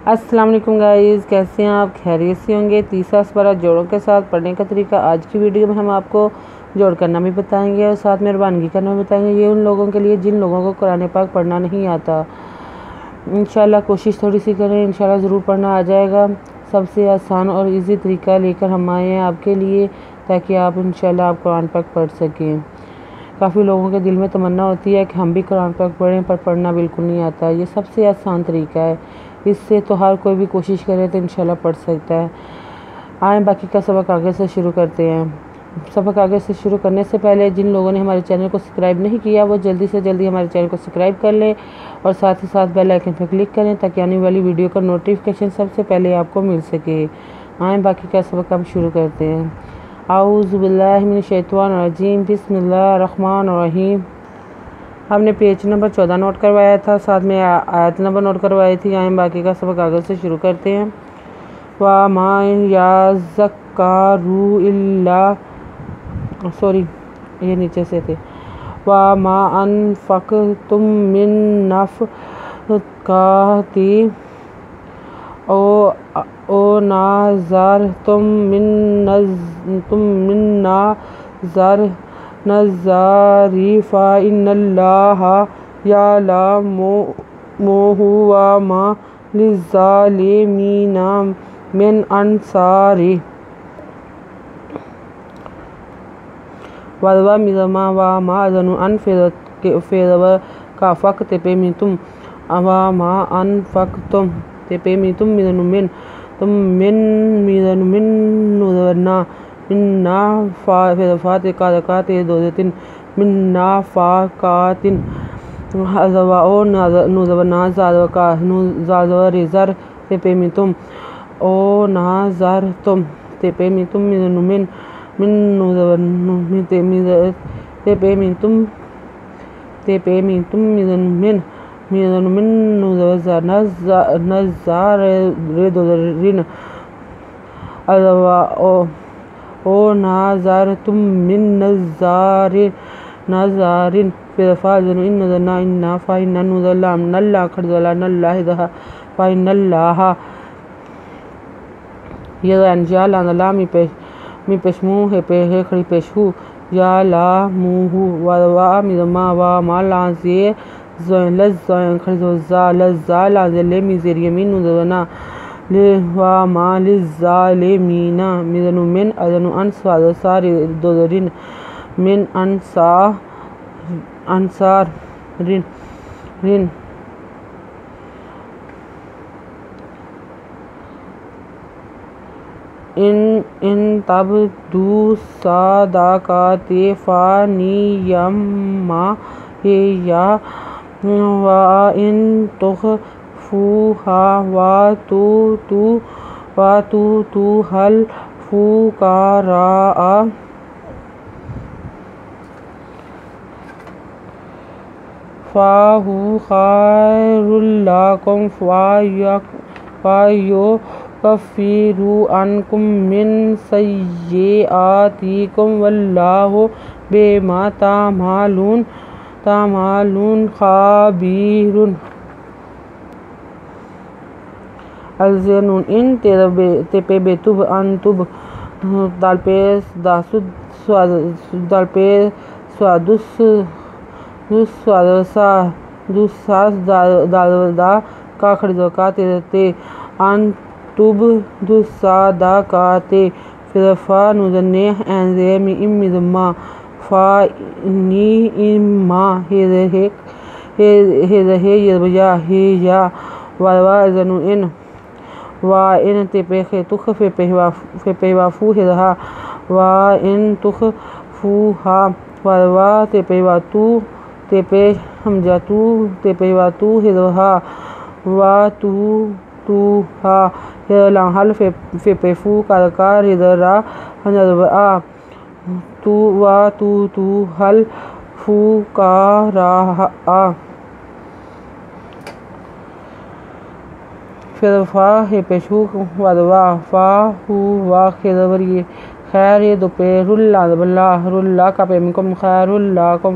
السلام علیکم گائز، کیسے ہیں آپ؟ خیریت سے ہوں گے۔ تیسرا سپارہ جوڑوں کے ساتھ پڑھنے کا طریقہ آج کی ویڈیو میں ہم آپ کو جوڑ کرنا بھی بتائیں گے اور ساتھ میں روانگی کرنا بھی بتائیں گے۔ یہ ان لوگوں کے لیے جن لوگوں کو قرآن پاک پڑھنا نہیں آتا۔ انشاءاللہ کوشش تھوڑی سی کریں، انشاءاللہ ضرور پڑھنا آ جائے گا۔ سب سے آسان اور ایزی طریقہ لے کر ہم آئے ہیں آپ کے لیے تاکہ آپ انشاءاللہ آپ قرآن پاک پڑھ سکیں۔ کافی لوگوں کے دل میں تمنا ہوتی ہے کہ ہم بھی قرآن پاک پڑھیں، پر پڑھنا بالکل نہیں آتا۔ یہ سب سے آسان طریقہ ہے، اس سے تو ہر کوئی بھی کوشش کرے تو انشاءاللہ پڑھ سکتا ہے۔ آئیں باقی کا سبق آگے سے شروع کرتے ہیں۔ سبق آگے سے شروع کرنے سے پہلے جن لوگوں نے ہمارے چینل کو سبسکرائب نہیں کیا وہ جلدی سے جلدی ہمارے چینل کو سبسکرائب کر لیں اور ساتھ ہی ساتھ بیل آئیکن پر کلک کریں تاکہ آنے والی ویڈیو کا نوٹیفیکیشن سب سے پہلے آپ کو مل سکے۔ آئیں باقی کا سبق ہم شروع کرتے ہیں۔ اعوذ باللہ من الشیطان الرجیم، بسم اللہ الرحمن الرحیم۔ ہم نے پیج نمبر 14 نوٹ کروایا تھا، ساتھ میں آیت نمبر نوٹ کروائی تھی۔ آئیں باقی کا سبق آگے سے شروع کرتے ہیں۔ وَمَا يَذَّكَّرُ إِلَّا یہ نیچے سے تھے۔ وَمَا أَنفَقْتُم مِّن نَفْقَةٍ أَوْ نَذَرْتُم مِّن نَذْرٍ فَإِنَّ اللَّهَ يَعْلَمُهُ وَمَا لِلظَّالِمِينَ مِنْ أَنصَارٍ۔ وَمَا أَنفَقْتُم مِّن نَفَقَةٍ مِّن نَفَقَاتٍ أَوْ نَذَرْتُم مِّن نَذْرٍ فَإِنَّ اللَّهَ يَعْلَمُهُ وَمَا لِلظَّالِمِينَ مِنْ أَنصَارٍ۔ إِن تُبْدُوا الصَّدَقَاتِ فَنِعِمَّا هِيَ وَإِن تُخْفُوهَا وَتُؤْتُوهَا الْفُقَرَاءَ فَهُوَ خَيْرٌ لَكُمْ وَيُكَفِّرُ عَنْكُم مِّن سَيِّئَاتِكُمْ وَاللَّهُ بِمَا تَعْمَلُونَ خَبِيرٌ۔ ان تپے بیتوب انتب دالپے سوادس سوادسا دوساس دالدا کاخڑزوکاتے ان تب دوساداکاتے فرفا نوزنے انزے امیزما فانیما ہیزہے یزبیا ہیجا وازنو ان وَإِن تُخْفُوهَا هِذَا وَإِن تُخْفُوهَا وَتُوهَا الْفُقَرَاءَ فرفا ودوا فَهُوَ خَيْرٌ لَكُمْ خَيْرٌ لَكُمْ